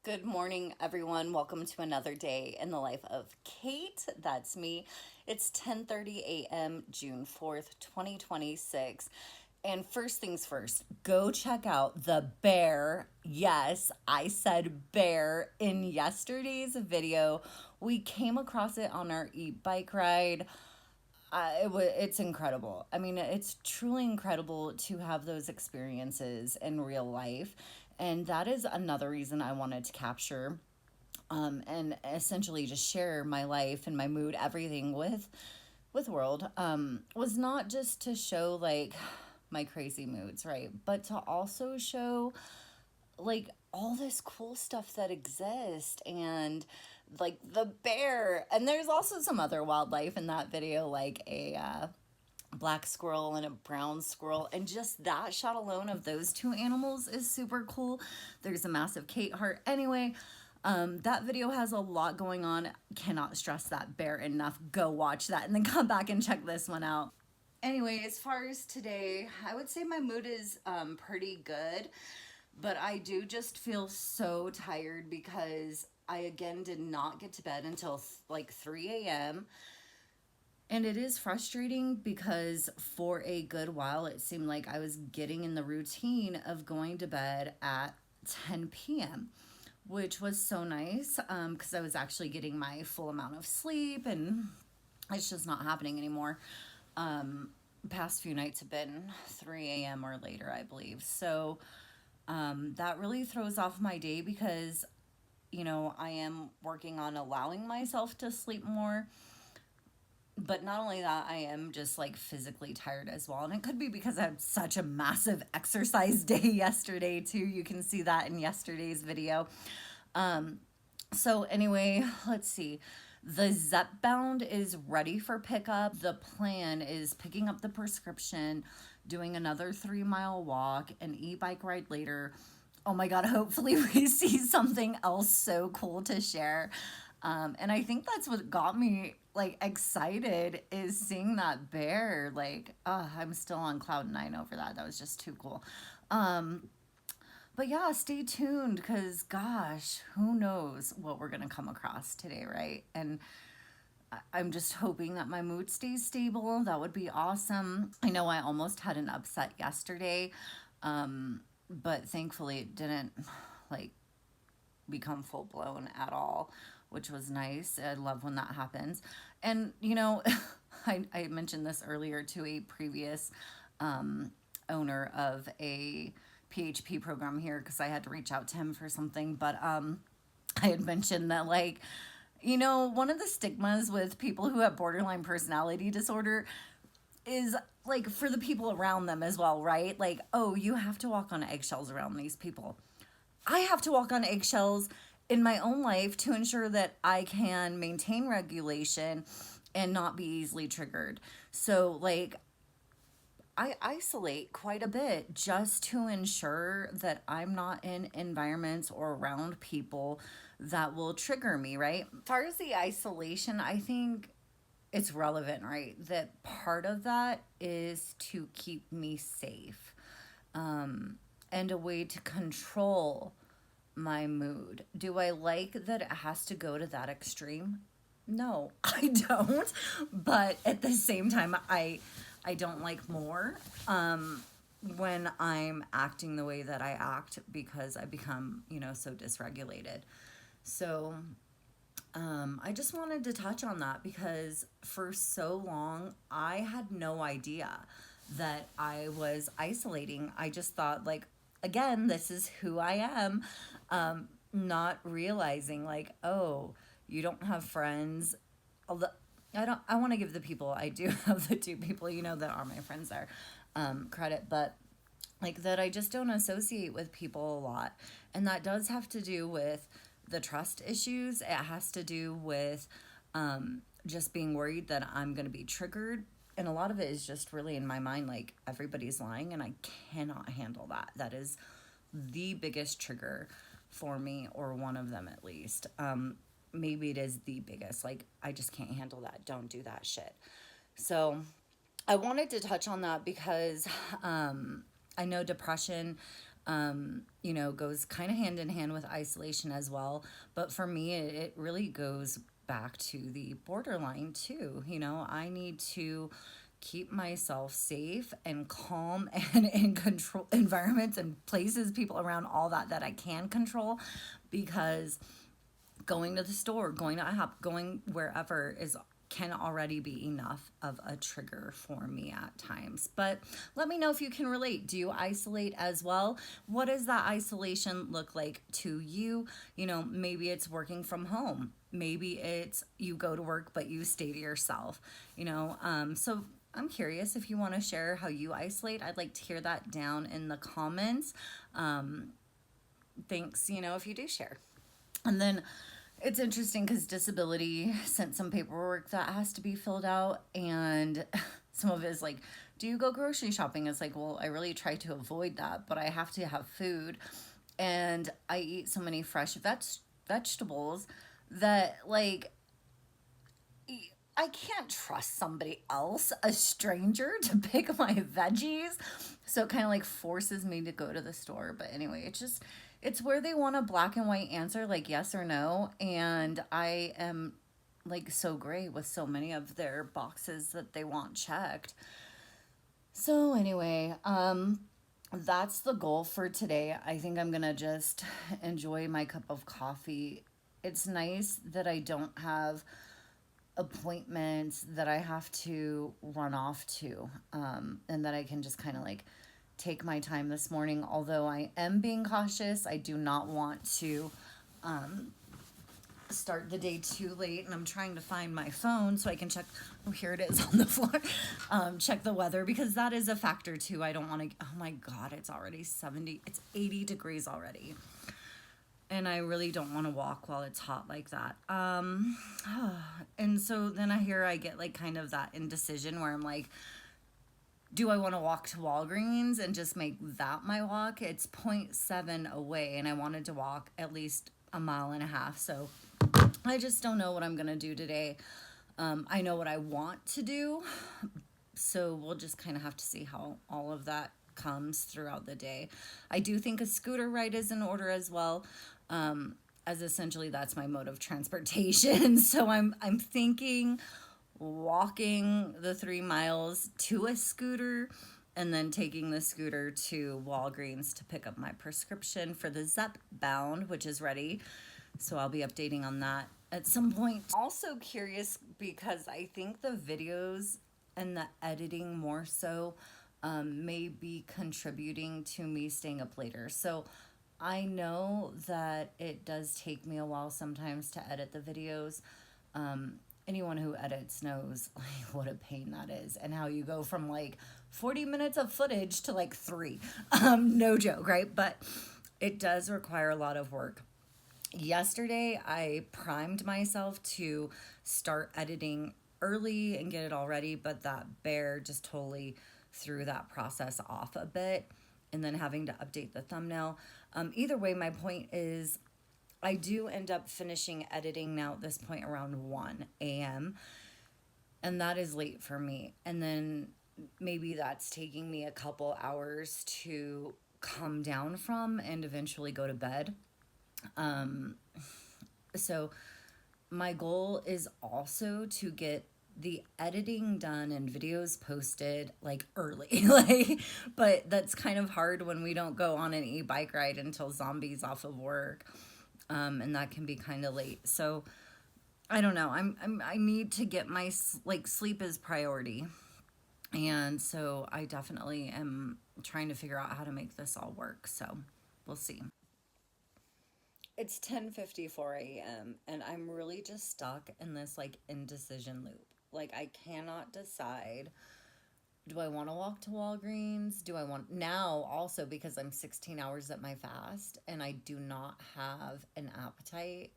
Good morning, everyone. Welcome to another day in the life of Kate. That's me. It's 10:30 a.m., June 4th, 2026. And first things first, go check out the bear. Yes, I said bear in yesterday's video. We came across it on our e-bike ride. It's incredible. I mean, it's truly incredible to have those experiences in real life. And that is another reason I wanted to capture and essentially just share my life and my mood, everything with world, was not just to show like my crazy moods, right? But to also show like all this cool stuff that exists and like the bear. And there's also some other wildlife in that video, like a black squirrel and a brown squirrel, and just that shot alone of those two animals is super cool. There's a massive Kate heart. Anyway, that video has a lot going on. Cannot stress that bear enough. Go watch that and then come back and check this one out. Anyway, as far as today, I would say my mood is pretty good, but I do just feel so tired because I again did not get to bed until like 3 a.m. And it is frustrating because for a good while it seemed like I was getting in the routine of going to bed at 10 p.m., which was so nice because I was actually getting my full amount of sleep, and it's just not happening anymore. Past few nights have been 3 a.m. or later, I believe. So that really throws off my day because, I am working on allowing myself to sleep more. But not only that, I am just like physically tired as well. And it could be because I had such a massive exercise day yesterday, too. You can see that in yesterday's video. So, anyway, let's see. The Zepbound is ready for pickup. The plan is picking up the prescription, doing another 3 mile walk, an e bike ride later. Oh my God, hopefully we see something else so cool to share. And I think that's what got me like excited is seeing that bear. Like, I'm still on cloud nine over that. That was just too cool. But yeah, stay tuned because gosh, who knows what we're going to come across today, right? And I'm just hoping that my mood stays stable. That would be awesome. I know I almost had an upset yesterday, but thankfully it didn't like become full blown at all, which was nice. I love when that happens. And, I mentioned this earlier to a previous owner of a PHP program here because I had to reach out to him for something. But I had mentioned that, like, one of the stigmas with people who have borderline personality disorder is like for the people around them as well, right? Like, oh, you have to walk on eggshells around these people. I have to walk on eggshells in my own life to ensure that I can maintain regulation and not be easily triggered. So, like, I isolate quite a bit just to ensure that I'm not in environments or around people that will trigger me, right? As far as the isolation, I think it's relevant, right? That part of that is to keep me safe, and a way to control my mood. Do I like that it has to go to that extreme? No, I don't. But at the same time, I don't like more when I'm acting the way that I act because I become, so dysregulated. So I just wanted to touch on that because for so long, I had no idea that I was isolating. I just thought, like, again, this is who I am, not realizing, like, oh, you don't have friends. Although I want to give the people, I do have the two people, that are my friends there, credit, but like that I just don't associate with people a lot. And that does have to do with the trust issues. It has to do with just being worried that I'm going to be triggered. And a lot of it is just really in my mind, like everybody's lying and I cannot handle that. That is the biggest trigger for me, or one of them at least. Maybe it is the biggest. Like, I just can't handle that. Don't do that shit. So I wanted to touch on that because I know depression goes kind of hand in hand with isolation as well. But for me, it really goes back to the borderline too. I need to keep myself safe and calm and in control environments and places, people around, all that I can control, because going to the store, going to IHOP, going wherever can already be enough of a trigger for me at times. But let me know if you can relate. Do you isolate as well? What does that isolation look like to you? Maybe it's working from home. Maybe it's you go to work, but you stay to yourself. So I'm curious if you want to share how you isolate. I'd like to hear that down in the comments. Thanks, if you do share. And then it's interesting because disability sent some paperwork that has to be filled out, and some of it is like, do you go grocery shopping? It's like, well, I really try to avoid that, but I have to have food, and I eat so many fresh vegetables that, like, I can't trust somebody else, a stranger, to pick my veggies. So it kind of like forces me to go to the store. But anyway, it's where they want a black and white answer, like yes or no. And I am like so great with so many of their boxes that they want checked. So anyway, that's the goal for today. I think I'm going to just enjoy my cup of coffee. It's nice that I don't have appointments that I have to run off to, and that I can just kind of like take my time this morning. Although I am being cautious, I do not want to start the day too late, and I'm trying to find my phone so I can check. Oh, here it is on the floor. Check the weather, because that is a factor too. I don't want to, oh my God, it's already 80 degrees already. And I really don't want to walk while it's hot like that. And so then I get like kind of that indecision where I'm like, do I want to walk to Walgreens and just make that my walk? It's 0.7 away, and I wanted to walk at least a mile and a half. So I just don't know what I'm going to do today. I know what I want to do. So we'll just kind of have to see how all of that comes throughout the day. I do think a scooter ride is in order as well. As essentially that's my mode of transportation. So I'm thinking walking the 3 miles to a scooter, and then taking the scooter to Walgreens to pick up my prescription for the Zepbound, which is ready. So I'll be updating on that at some point. Also curious because I think the videos and the editing more so may be contributing to me staying up later. So I know that it does take me a while sometimes to edit the videos. Anyone who edits knows like what a pain that is, and how you go from like 40 minutes of footage to like 3. No joke, right? But it does require a lot of work. Yesterday, I primed myself to start editing early and get it all ready, but that bear just totally threw that process off a bit, and then having to update the thumbnail. Either way, my point is I do end up finishing editing now at this point around 1 a.m. And that is late for me. And then maybe that's taking me a couple hours to come down from and eventually go to bed. So my goal is also to get the editing done and videos posted like early, but that's kind of hard when we don't go on an e-bike ride until Zombie's off of work. And that can be kind of late. So I don't know. I need to get my sleep is priority. And so I definitely am trying to figure out how to make this all work. So we'll see. It's 10:54 a.m. and I'm really just stuck in this indecision loop. I cannot decide, do I want to walk to Walgreens? Do I want now, also because I'm 16 hours at my fast and I do not have an appetite,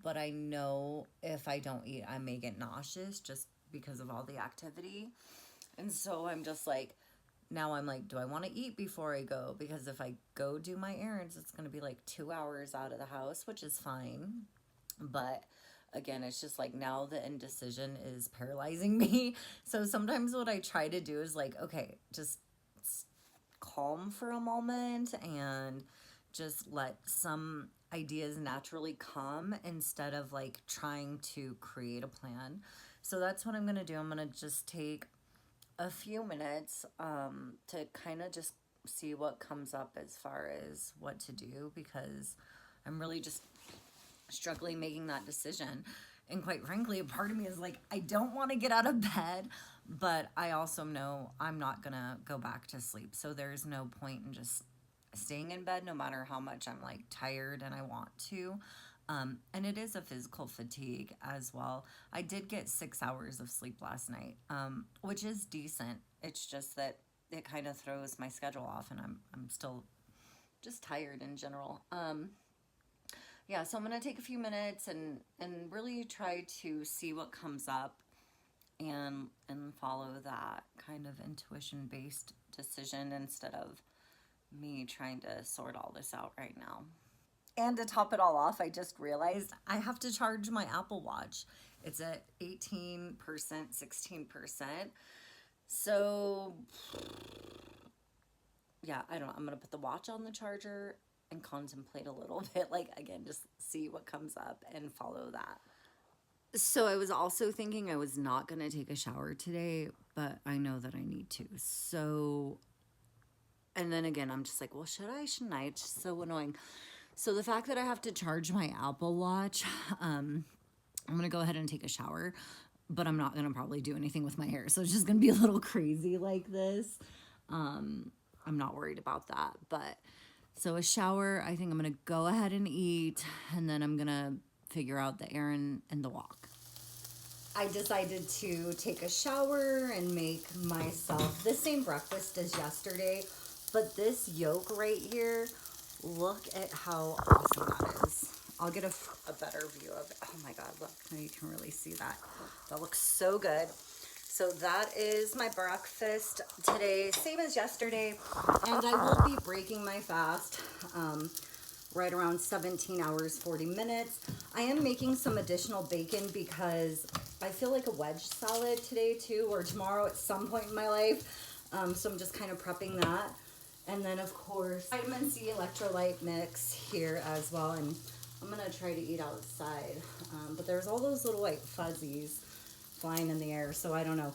but I know if I don't eat, I may get nauseous just because of all the activity. And so I'm just now I'm do I want to eat before I go? Because if I go do my errands, it's going to be 2 hours out of the house, which is fine. But again, it's just now the indecision is paralyzing me. So sometimes what I try to do is okay, just calm for a moment and just let some ideas naturally come instead of like trying to create a plan. So that's what I'm gonna do. I'm gonna just take a few minutes to kind of just see what comes up as far as what to do, because I'm really just struggling making that decision. And quite frankly, a part of me is like, I don't want to get out of bed, but I also know I'm not gonna go back to sleep. So there's no point in just staying in bed no matter how much I'm like tired and I want to. And it is a physical fatigue as well. I did get 6 hours of sleep last night, which is decent. It's just that it kind of throws my schedule off, and I'm still just tired in general. Yeah, so I'm gonna take a few minutes and really try to see what comes up and follow that kind of intuition-based decision instead of me trying to sort all this out right now. And to top it all off, I just realized I have to charge my Apple Watch. It's at 18%, 16%. So, yeah, I don't know. I'm going to put the watch on the charger and contemplate a little bit. Like, again, just see what comes up and follow that. So I was also thinking I was not going to take a shower today, but I know that I need to. So, and then again, I'm just like, well, should I? Shouldn't I? It's just so annoying. So the fact that I have to charge my Apple Watch, I'm going to go ahead and take a shower, but I'm not going to probably do anything with my hair. So it's just going to be a little crazy like this. I'm not worried about that. But so a shower, I think I'm going to go ahead and eat, and then I'm going to figure out the errand and the walk. I decided to take a shower and make myself the same breakfast as yesterday, but this yolk right here, look at how awesome that is. I'll get a better view of it. Oh my God, look, now you can really see that. That looks so good. So that is my breakfast today, same as yesterday. And I will be breaking my fast right around 17 hours, 40 minutes. I am making some additional bacon because I feel like a wedge salad today too, or tomorrow at some point in my life. So I'm just kind of prepping that. And then, of course, vitamin C electrolyte mix here as well. And I'm going to try to eat outside. But there's all those little white fuzzies flying in the air, so I don't know.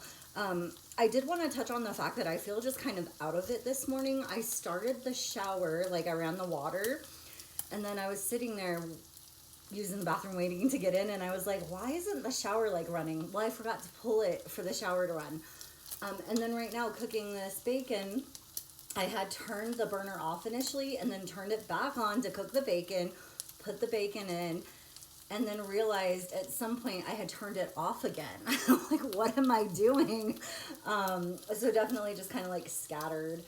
I did want to touch on the fact that I feel just kind of out of it this morning. I started the shower, like I ran the water, and then I was sitting there using the bathroom waiting to get in, and I was like, why isn't the shower like running? Well, I forgot to pull it for the shower to run. And then right now cooking this bacon, I had turned the burner off initially and then turned it back on to cook the bacon, put the bacon in, and then realized at some point I had turned it off again. I'm like, what am I doing? So definitely just kind of like scattered.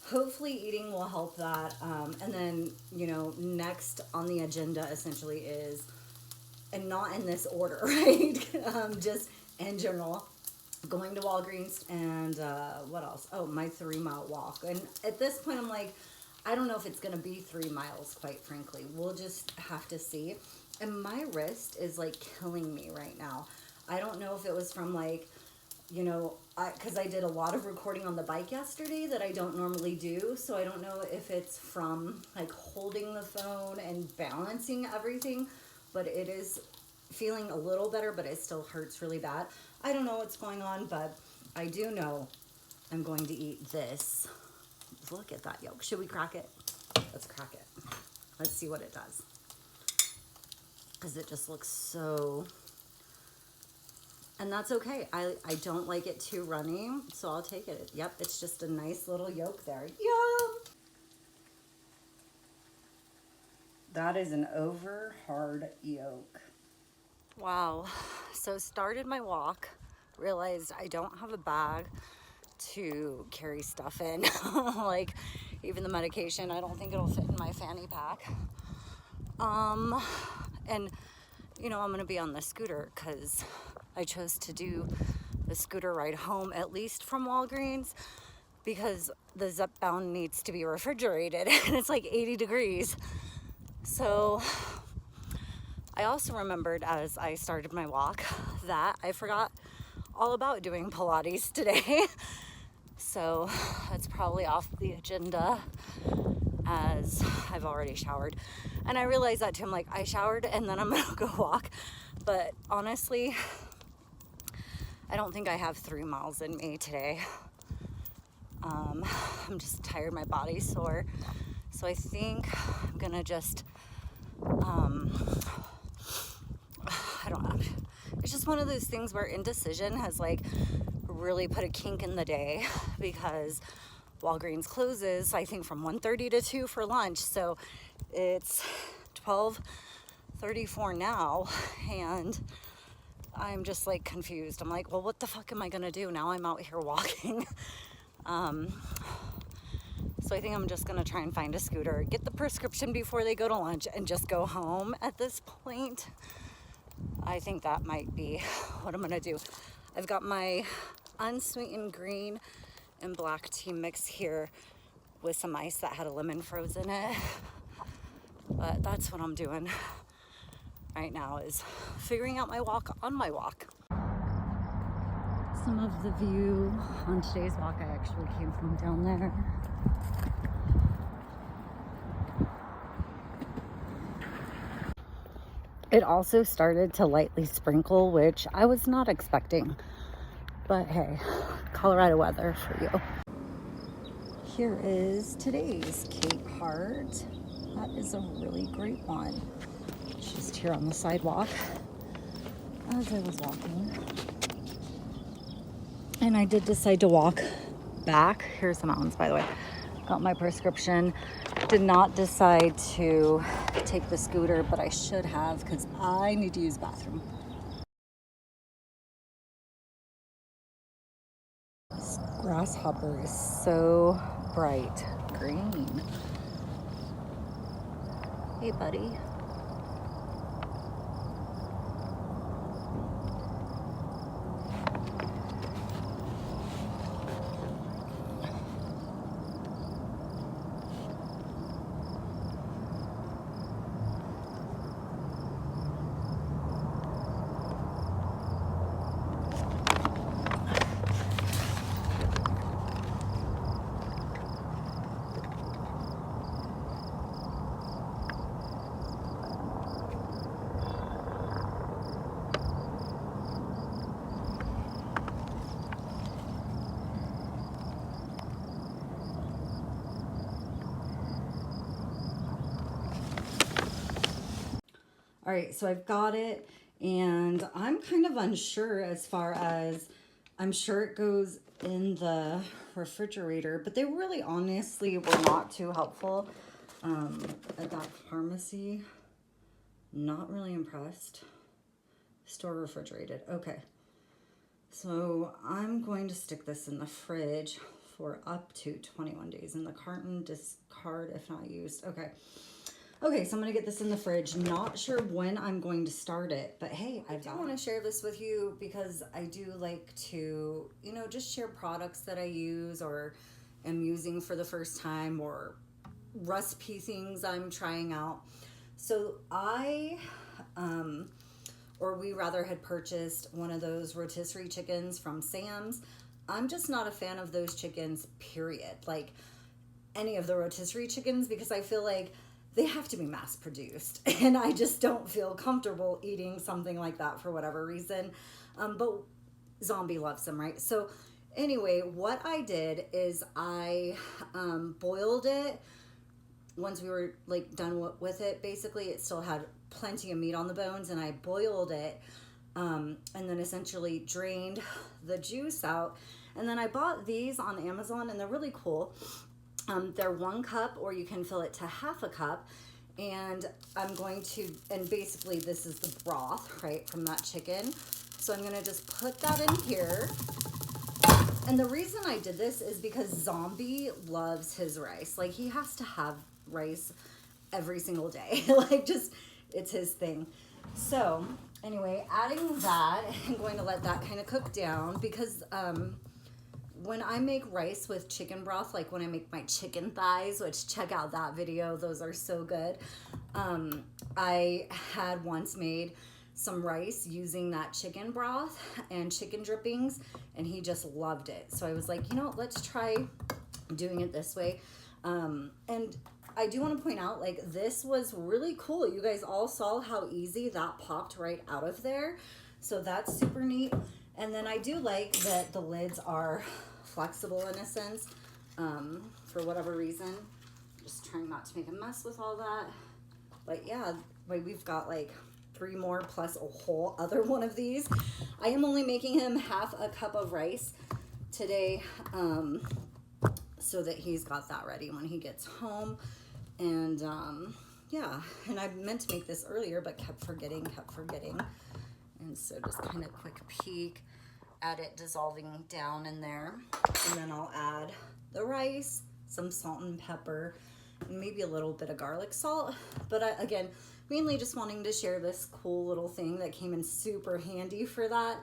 Hopefully eating will help that. And then, you know, next on the agenda essentially is, and not in this order, right? Just in general, going to Walgreens and what else? Oh, my 3-mile walk. And at this point, I'm like, I don't know if it's going to be 3 miles, quite frankly. We'll just have to see. And my wrist is like killing me right now. I don't know if it was from like, you know, because I did a lot of recording on the bike yesterday that I don't normally do. So I don't know if it's from like holding the phone and balancing everything, but it is feeling a little better, but it still hurts really bad. I don't know what's going on, but I do know I'm going to eat this. Look at that yolk. Should we crack it? Let's crack it. Let's see what it does. Because it just looks so... And that's okay. I don't like it too runny, so I'll take it. Yep, it's just a nice little yolk there. Yum! That is an over hard yolk. Wow. So started my walk, realized I don't have a bag to carry stuff in. Like even the medication, I don't think it'll fit in my fanny pack. And you know, I'm gonna be on the scooter because I chose to do the scooter ride home, at least from Walgreens, because the Zepbound needs to be refrigerated and it's like 80 degrees. So I also remembered as I started my walk that I forgot all about doing Pilates today. So that's probably off the agenda, as I've already showered. And I realized that too. I'm like, I showered and then I'm gonna go walk. But honestly, I don't think I have 3 miles in me today. I'm just tired, my body's sore. So I think I'm gonna just, I don't know. It's just one of those things where indecision has like really put a kink in the day, because Walgreens closes, I think, from 1:30 to 2 for lunch. So it's 12:34 now, and I'm just like confused. I'm like, well, what the fuck am I gonna do now? I'm out here walking. So I think I'm just gonna try and find a scooter, get the prescription before they go to lunch, and just go home at this point. I think that might be what I'm gonna do. I've got my unsweetened green and black tea mix here with some ice that had a lemon froze in it. But that's what I'm doing right now, is figuring out my walk on my walk. Some of the view on today's walk, I actually came from down there. It also started to lightly sprinkle, which I was not expecting. But hey, Colorado weather for you. Here is today's Kate Hart. That is a really great one. It's just here on the sidewalk as I was walking. And I did decide to walk back. Here's the mountains, by the way. Got my prescription. Did not decide to take the scooter, but I should have, because I need to use the bathroom. This grasshopper is so bright green. Hey, buddy. All right, so I've got it, and I'm kind of unsure as far as, I'm sure it goes in the refrigerator, but they really honestly were not too helpful at that pharmacy. Not really impressed. Store refrigerated. Okay. So I'm going to stick this in the fridge for up to 21 days. In the carton, discard if not used. Okay. Okay, so I'm gonna get this in the fridge. Not sure when I'm going to start it, but hey, I do want to share this with you because I do like to, you know, just share products that I use or am using for the first time, or recipe things I'm trying out. So we rather had purchased one of those rotisserie chickens from Sam's. I'm just not a fan of those chickens, period. Like any of the rotisserie chickens, because I feel like they have to be mass produced, and I just don't feel comfortable eating something like that for whatever reason. But Zombie loves them, right? So anyway, what I did is I boiled it. Once we were like done with it, basically it still had plenty of meat on the bones, and I boiled it and then essentially drained the juice out. And then I bought these on Amazon, and they're really cool. They're 1 cup, or you can fill it to half a cup. And I'm going to, and basically this is the broth, right, from that chicken. So I'm going to just put that in here. And the reason I did this is because Zombie loves his rice. Like, he has to have rice every single day. Like, just, it's his thing. So anyway, adding that, I'm going to let that kind of cook down, because when I make rice with chicken broth, like when I make my chicken thighs, which check out that video, those are so good. I had once made some rice using that chicken broth and chicken drippings, and he just loved it. So I was like, you know, let's try doing it this way. And I do want to point out, like, this was really cool. You guys all saw how easy that popped right out of there. So that's super neat. And then I do like that the lids are flexible in a sense, for whatever reason. Just trying not to make a mess with all that. But yeah, we've got like 3 more plus a whole other one of these. I am only making him half a cup of rice today, so that he's got that ready when he gets home. And yeah, and I meant to make this earlier, but kept forgetting. And so just kind of quick peek at it dissolving down in there. And then I'll add the rice, some salt and pepper, and maybe a little bit of garlic salt. But again, mainly just wanting to share this cool little thing that came in super handy for that.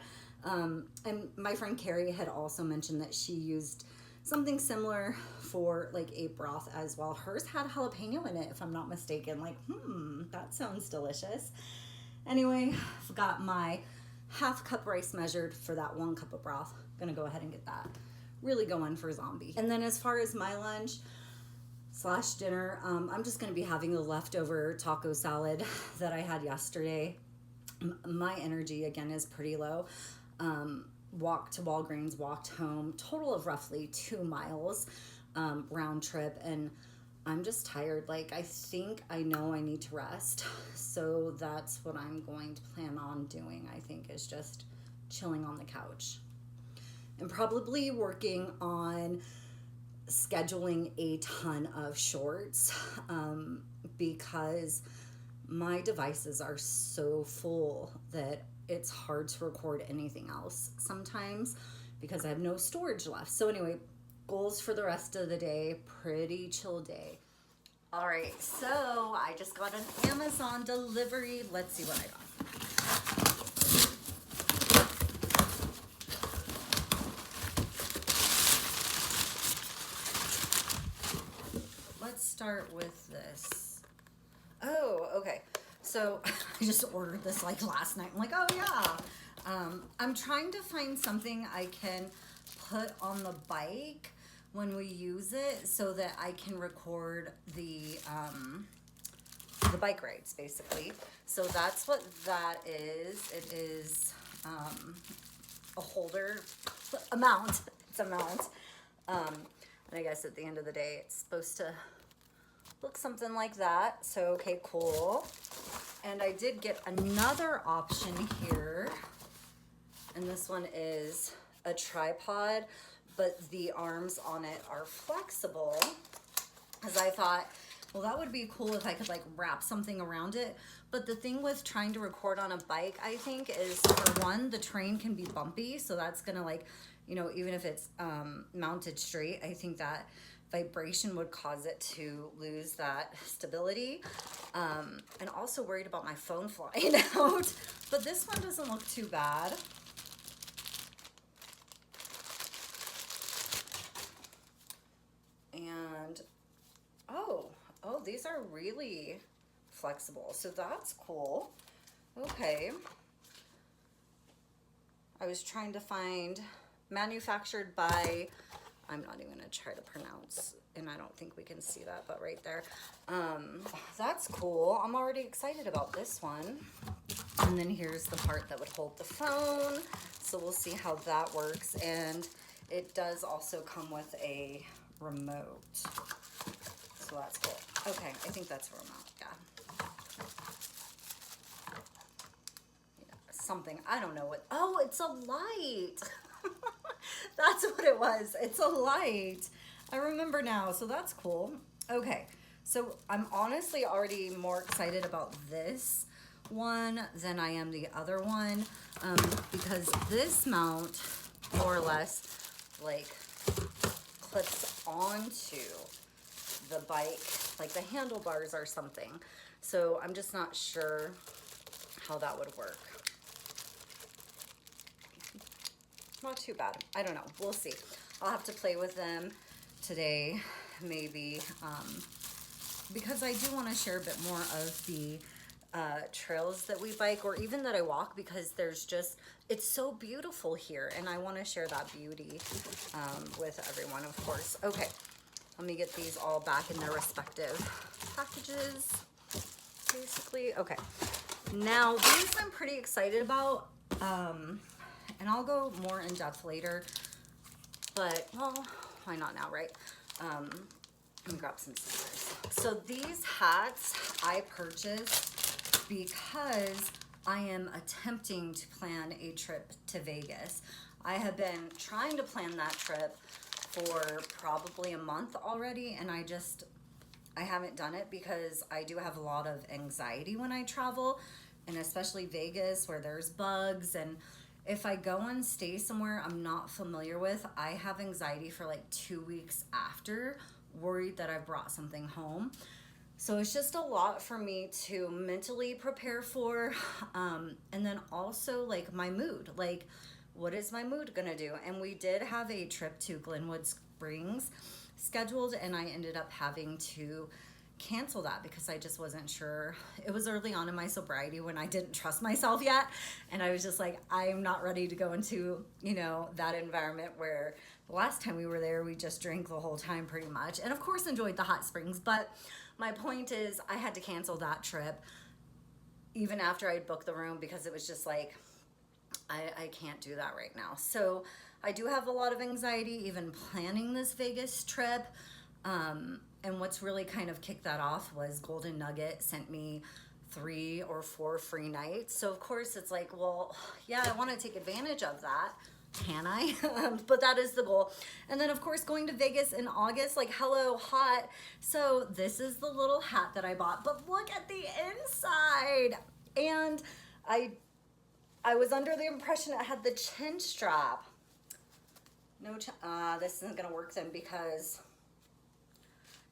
And my friend Carrie had also mentioned that she used something similar for like a broth as well. Hers had jalapeno in it, if I'm not mistaken. Like, that sounds delicious. Anyway, I've got my half cup rice measured for that 1 cup of broth. Gonna go ahead and get that really going for zombie. And then as far as my lunch / dinner, I'm just gonna be having the leftover taco salad that I had yesterday. My energy again is pretty low. Walked to Walgreens, walked home, total of roughly 2 miles round trip, and I'm just tired. Like, I think I know I need to rest, so that's what I'm going to plan on doing. I think is just chilling on the couch and probably working on scheduling a ton of shorts, because my devices are so full that it's hard to record anything else sometimes because I have no storage left. So anyway, goals for the rest of the day, pretty chill day. All right, so I just got an Amazon delivery. Let's see what I got. Let's start with this. Oh, okay. So I just ordered this like last night. I'm like, oh yeah. I'm trying to find something I can put on the bike when we use it so that I can record the bike rides basically. So that's what that is. It is a holder, a mount. It's a mount. And I guess at the end of the day, it's supposed to look something like that. So, okay, cool. And I did get another option here. And this one is a tripod, but the arms on it are flexible. Because I thought, well, that would be cool if I could like wrap something around it. But the thing with trying to record on a bike, I think, is for one, the terrain can be bumpy. So that's gonna like, you know, even if it's mounted straight, I think that vibration would cause it to lose that stability. And also worried about my phone flying out. But this one doesn't look too bad. And oh, these are really flexible. So that's cool. Okay. I was trying to find manufactured by, I'm not even gonna try to pronounce, and I don't think we can see that, but right there. That's cool. I'm already excited about this one. And then here's the part that would hold the phone. So we'll see how that works. And it does also come with a remote. So that's cool. Okay, I think that's a remote, yeah. Something, I don't know what, oh, it's a light. That's what it was. It's a light. I remember now, so that's cool. Okay, so I'm honestly already more excited about this one than I am the other one, because this mount more or less like clips onto the bike, like the handlebars or something. So I'm just not sure how that would work. Not too bad. I don't know. We'll see. I'll have to play with them today, maybe, because I do want to share a bit more of the trails that we bike or even that I walk, because there's just, it's so beautiful here and I want to share that beauty with everyone, of course. Okay, let me get these all back in their respective packages, basically. Okay, now these I'm pretty excited about, and I'll go more in depth later, but well, why not now, right? Let me grab some scissors. So these hats I purchased because I am attempting to plan a trip to Vegas. I have been trying to plan that trip for probably a month already, and I haven't done it because I do have a lot of anxiety when I travel, and especially Vegas where there's bugs, and if I go and stay somewhere I'm not familiar with, I have anxiety for like 2 weeks after, worried that I've brought something home. So it's just a lot for me to mentally prepare for. And then also like my mood, like what is my mood gonna do? And we did have a trip to Glenwood Springs scheduled, and I ended up having to cancel that because I just wasn't sure. It was early on in my sobriety when I didn't trust myself yet, and I was just like, I'm not ready to go into, you know, that environment where the last time we were there we just drank the whole time pretty much, and of course enjoyed the hot springs. But my point is I had to cancel that trip even after I'd booked the room because it was just like, I can't do that right now. So I do have a lot of anxiety even planning this Vegas trip. And what's really kind of kicked that off was Golden Nugget sent me 3 or 4 free nights. So of course it's like, well, yeah, I want to take advantage of that. Can I? But that is the goal. And then of course going to Vegas in August, like hello, hot. So this is the little hat that I bought, but look at the inside. And I was under the impression it had the chin strap. No, this isn't gonna work then because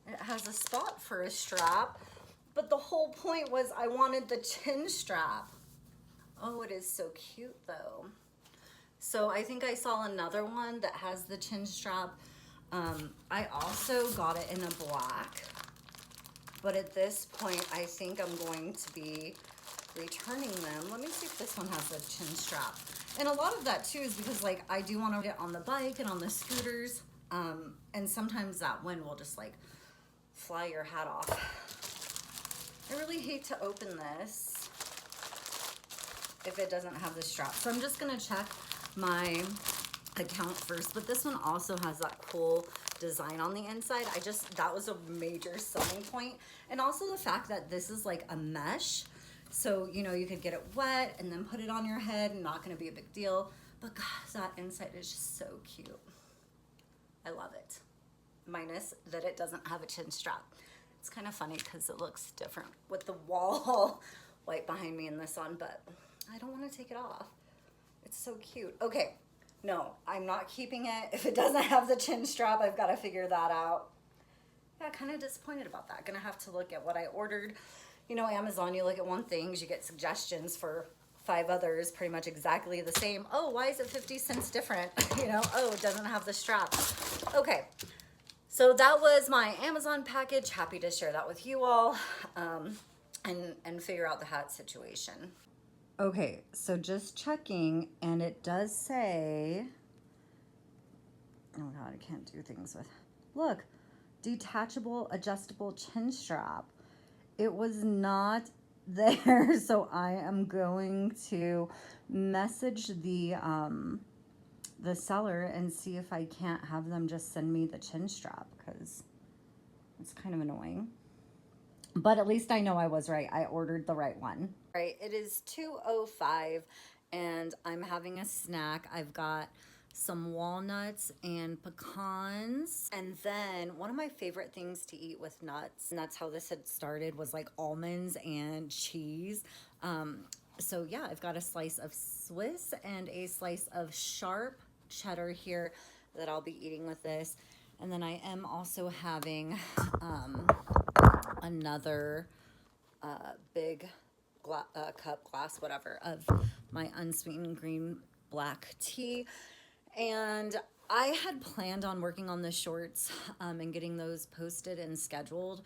it has a spot for a strap, but the whole point was I wanted the chin strap. Oh, it is so cute though. So I think I saw another one that has the chin strap. I also got it in a black, but at this point I think I'm going to be returning them. Let me see if this one has the chin strap. And a lot of that too is because like I do want to get on the bike and on the scooters, and sometimes that wind will just like fly your hat off. I really hate to open this if it doesn't have the strap. So I'm just gonna check my account first, but this one also has that cool design on the inside. That was a major selling point. And also the fact that this is like a mesh. So, you know, you could get it wet and then put it on your head and not gonna be a big deal. But gosh, that inside is just so cute. I love it. Minus that it doesn't have a chin strap. It's kind of funny because it looks different with the wall white behind me in this one, but I don't want to take it off. It's so cute. Okay, no, I'm not keeping it. If it doesn't have the chin strap, I've got to figure that out. Yeah, kind of disappointed about that. Gonna have to look at what I ordered. You know, Amazon, you look at one thing, you get suggestions for 5 others, pretty much exactly the same. Oh, why is it 50 cents different? You know, oh, it doesn't have the strap. Okay. So that was my Amazon package. Happy to share that with you all, and figure out the hat situation. Okay, so just checking, and it does say, oh God, I can't do things with, look, detachable, adjustable chin strap. It was not there, so I am going to message the seller and see if I can't have them just send me the chin strap, because it's kind of annoying. But at least I know I was right. I ordered the right one. All right, it is 2:05 and I'm having a snack. I've got some walnuts and pecans, and then one of my favorite things to eat with nuts, and that's how this had started, was like almonds and cheese. So yeah, I've got a slice of Swiss and a slice of sharp cheddar here that I'll be eating with this. And then I am also having another big glass, whatever, of my unsweetened green black tea. And I had planned on working on the shorts and getting those posted and scheduled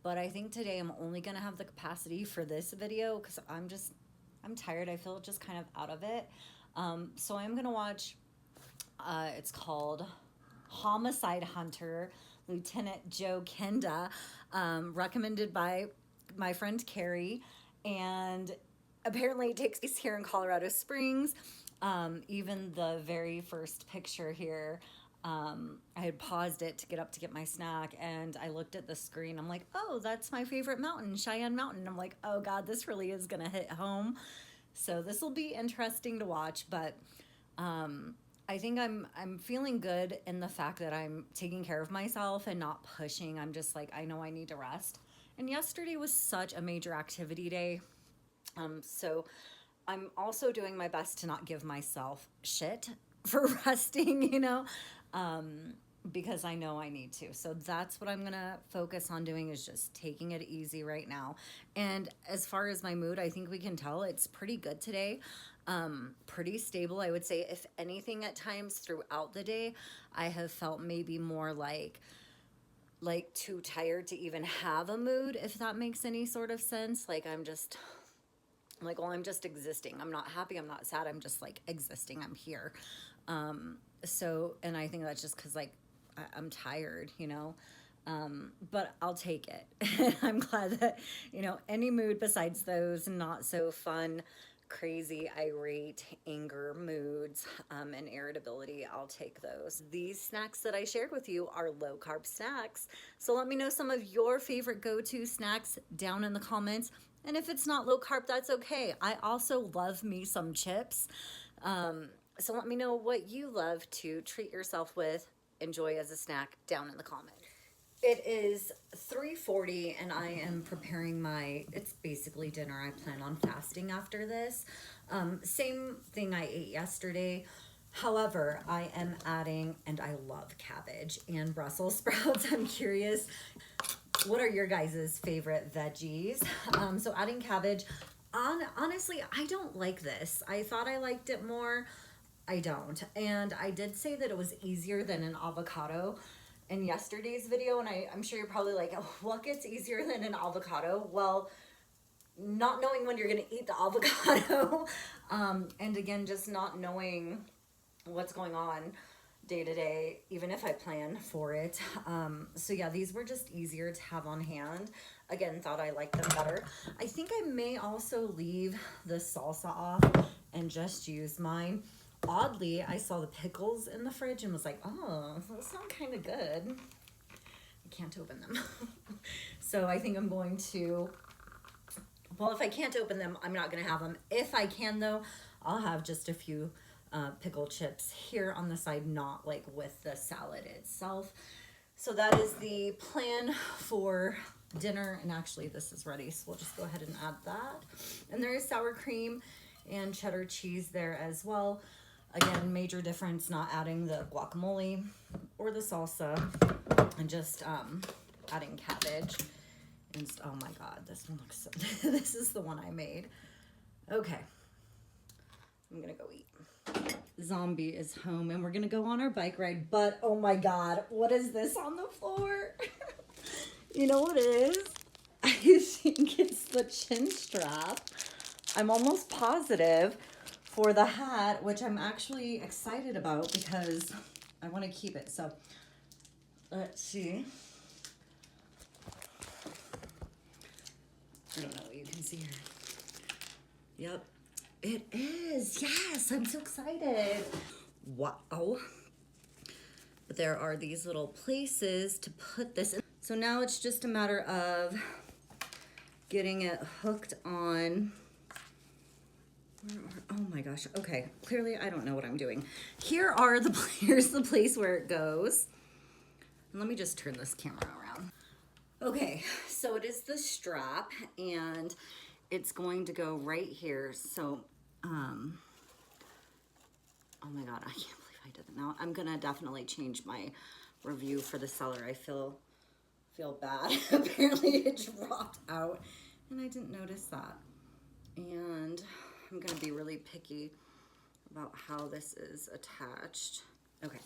But I think today I'm only gonna have the capacity for this video because I'm tired. I feel just kind of out of it. So I'm gonna watch, it's called Homicide Hunter, Lieutenant Joe Kenda, recommended by my friend Carrie. And apparently it takes place here in Colorado Springs. Even the very first picture here, I had paused it to get up to get my snack, and I looked at the screen. I'm like, oh, that's my favorite mountain, Cheyenne Mountain. I'm like, oh God, this really is gonna hit home. So this will be interesting to watch, but I think I'm feeling good in the fact that I'm taking care of myself and not pushing. I'm just like, I know I need to rest. And yesterday was such a major activity day. So I'm also doing my best to not give myself shit for resting, because I know I need to. So that's what I'm going to focus on doing, is just taking it easy right now. And as far as my mood, I think we can tell it's pretty good today. Pretty stable, I would say. If anything, at times throughout the day, I have felt maybe more like too tired to even have a mood, if that makes any sort of sense. I'm just I'm just existing. I'm not happy, I'm not sad, I'm just existing, I'm here. And I think that's just because I'm tired, but I'll take it. I'm glad that, any mood besides those not so fun, crazy, irate, anger moods, and irritability, I'll take those. These snacks that I shared with you are low carb snacks. So let me know some of your favorite go-to snacks down in the comments. And if it's not low carb, that's okay. I also love me some chips. So let me know what you love to treat yourself with, enjoy as a snack, down in the comments. It is 3:40 and I am preparing it's basically dinner. I plan on fasting after this. Same thing I ate yesterday. However, I am adding, and I love cabbage and Brussels sprouts. I'm curious, what are your guys' favorite veggies? So adding cabbage. Honestly, I don't like this. I thought I liked it more. I don't. And I did say that it was easier than an avocado in yesterday's video, and I'm sure you're probably like, oh, what gets easier than an avocado? Well, not knowing when you're gonna eat the avocado, and again, just not knowing what's going on day to day, even if I plan for it. So yeah, these were just easier to have on hand. Again, thought I liked them better. I think I may also leave the salsa off and just use mine. Oddly, I saw the pickles in the fridge and was like, oh, those sound kind of good. I can't open them. So I think I'm going to, well, if I can't open them, I'm not going to have them. If I can, though, I'll have just a few pickle chips here on the side, not with the salad itself. So that is the plan for dinner. And actually, this is ready, so we'll just go ahead and add that. And there is sour cream and cheddar cheese there as well. Again, major difference not adding the guacamole or the salsa, and just adding cabbage. And oh my God, this one looks so, this is the one I made. Okay, I'm gonna go eat. Zombie is home and we're gonna go on our bike ride, but oh my God, what is this on the floor? You know what it is? I think it's the chin strap. I'm almost positive, for the hat, which I'm actually excited about because I want to keep it. So let's see. I don't know what you can see here. Yep, it is. Yes, I'm so excited. Wow. But there are these little places to put this in. So now it's just a matter of getting it hooked on. Oh my gosh. Okay. Clearly I don't know what I'm doing. Here's the place where it goes. And let me just turn this camera around. Okay. So it is the strap and it's going to go right here. So, oh my God, I can't believe I did it. Now I'm going to definitely change my review for the seller. I feel bad. Apparently it dropped out and I didn't notice that. And I'm going to be really picky about how this is attached. Okay,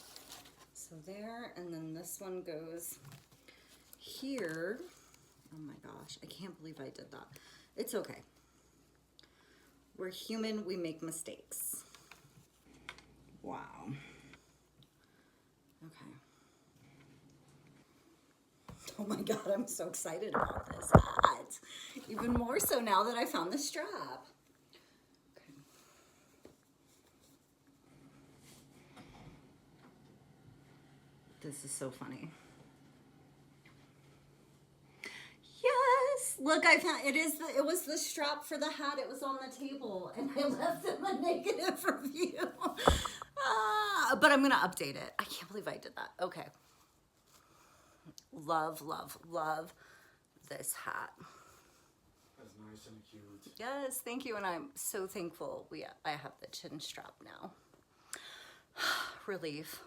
so there, and then this one goes here. Oh my gosh, I can't believe I did that. It's okay. We're human, we make mistakes. Wow. Okay. Oh my God, I'm so excited about this hat. Even more so now that I found the strap. Okay. This is so funny. Yes, look, I found it was the strap for the hat. It was on the table and I left them a negative review. But I'm gonna update it. I can't believe I did that. Okay. Love, love, love this hat. That's nice and cute. Yes, thank you. And I'm so thankful I have the chin strap now. Relief.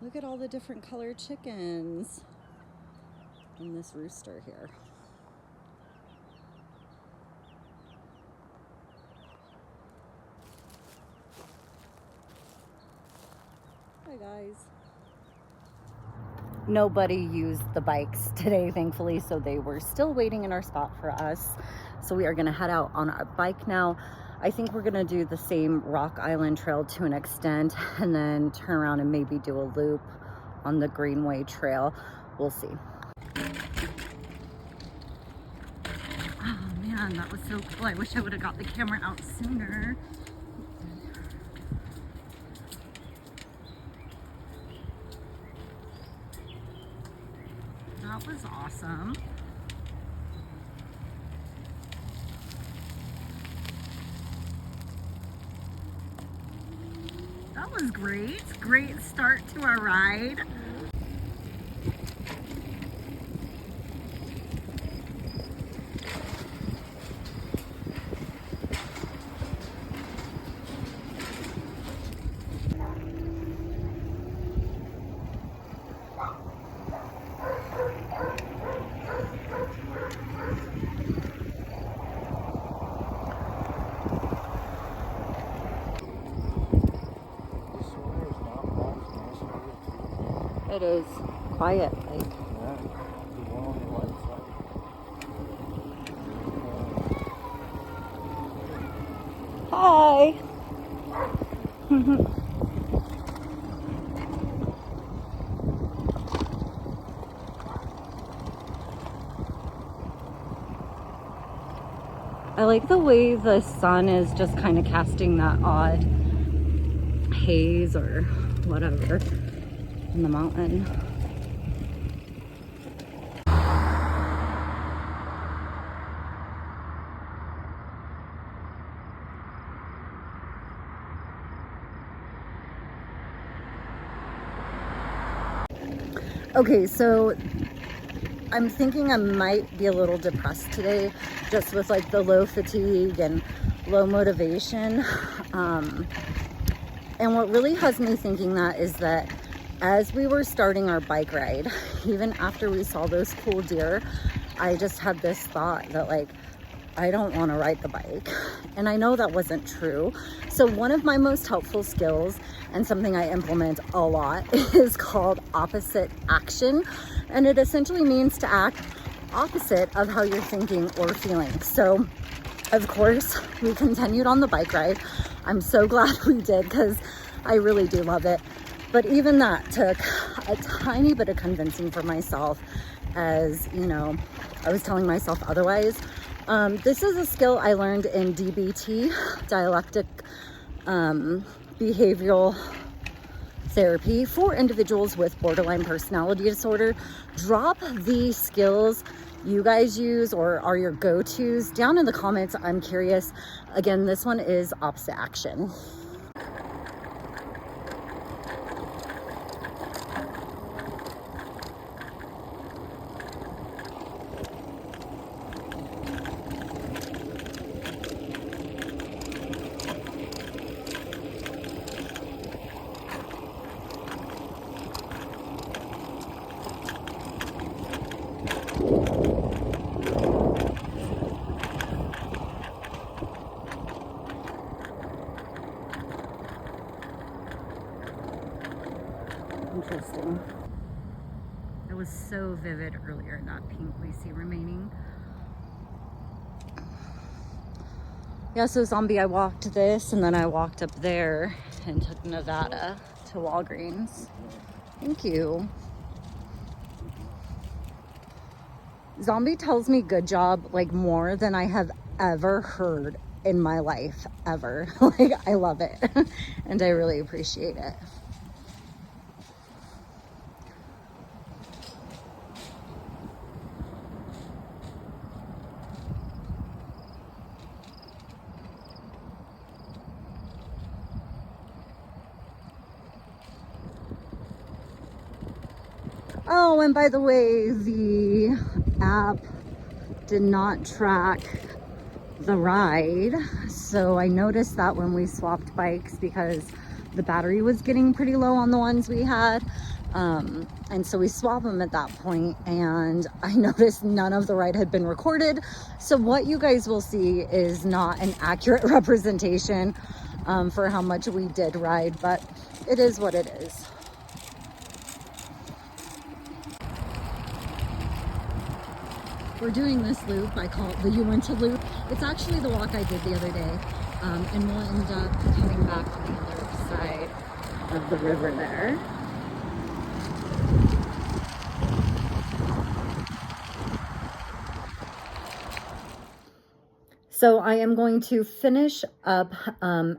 Look at all the different colored chickens in this rooster here. Hi guys. Nobody used the bikes today, thankfully, so they were still waiting in our spot for us. So we are gonna head out on our bike now. I think we're gonna do the same Rock Island Trail to an extent and then turn around and maybe do a loop on the Greenway Trail. We'll see. Oh man, that was so cool. I wish I would have got the camera out sooner. That was awesome. That was great. Great start to our ride. It is quiet, like. Yeah, the one on the right side. Hi. I like the way the sun is just kind of casting that odd haze or whatever in the mountain. Okay, so I'm thinking I might be a little depressed today, just with like the low fatigue and low motivation. And what really has me thinking that is that as we were starting our bike ride, even after we saw those cool deer, I just had this thought that like, I don't want to ride the bike. And I know that wasn't true. So one of my most helpful skills and something I implement a lot is called opposite action. And it essentially means to act opposite of how you're thinking or feeling. So of course we continued on the bike ride. I'm so glad we did because I really do love it. But even that took a tiny bit of convincing for myself, as you know, I was telling myself otherwise. This is a skill I learned in DBT, dialectic behavioral therapy for individuals with borderline personality disorder. Drop the skills you guys use or are your go-tos down in the comments. I'm curious. Again, this one is opposite action. Interesting. It was so so vivid earlier, that pink we see remaining. Yeah, so Zombie, I walked this and then I walked up there and took Nevada to Walgreens. Thank you. Zombie tells me good job like more than I have ever heard in my life, ever. Like, I love it and I really appreciate it. Oh, and by the way, the app did not track the ride. So I noticed that when we swapped bikes because the battery was getting pretty low on the ones we had. And so we swapped them at that point, and I noticed none of the ride had been recorded. So what you guys will see is not an accurate representation for how much we did ride, but it is what it is. We're doing this loop, I call it the Uinta loop. It's actually the walk I did the other day, and we'll end up coming back on the other side of the river there. So I am going to finish up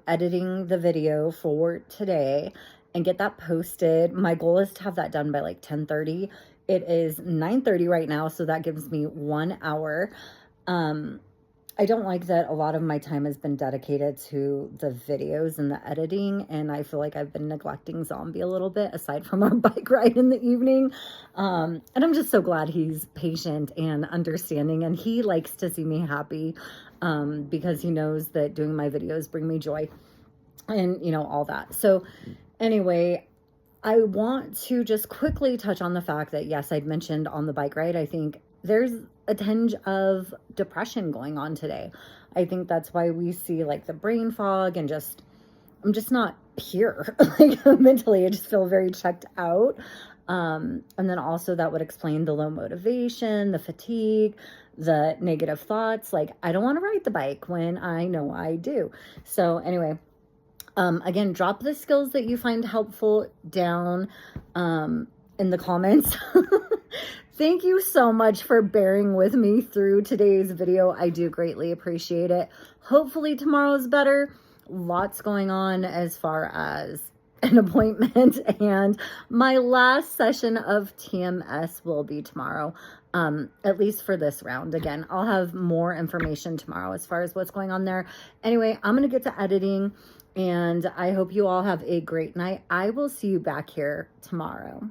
editing the video for today and get that posted. My goal is to have that done by like 10:30. It is 9:30 right now, so that gives me 1 hour. I don't like that a lot of my time has been dedicated to the videos and the editing, and I feel like I've been neglecting Zombie a little bit aside from our bike ride in the evening. And I'm just so glad he's patient and understanding, and he likes to see me happy because he knows that doing my videos bring me joy and, you know, all that. So anyway, I want to just quickly touch on the fact that, yes, I'd mentioned on the bike ride, I think there's a tinge of depression going on today. I think that's why we see like the brain fog and just, I'm just not here. Like mentally, I just feel very checked out. And then also that would explain the low motivation, the fatigue, the negative thoughts. Like, I don't want to ride the bike when I know I do. So anyway, again, drop the skills that you find helpful down in the comments. Thank you so much for bearing with me through today's video. I do greatly appreciate it. Hopefully tomorrow's better. Lots going on as far as an appointment, and my last session of TMS will be tomorrow, at least for this round. Again, I'll have more information tomorrow as far as what's going on there. Anyway, I'm going to get to editing, and I hope you all have a great night. I will see you back here tomorrow.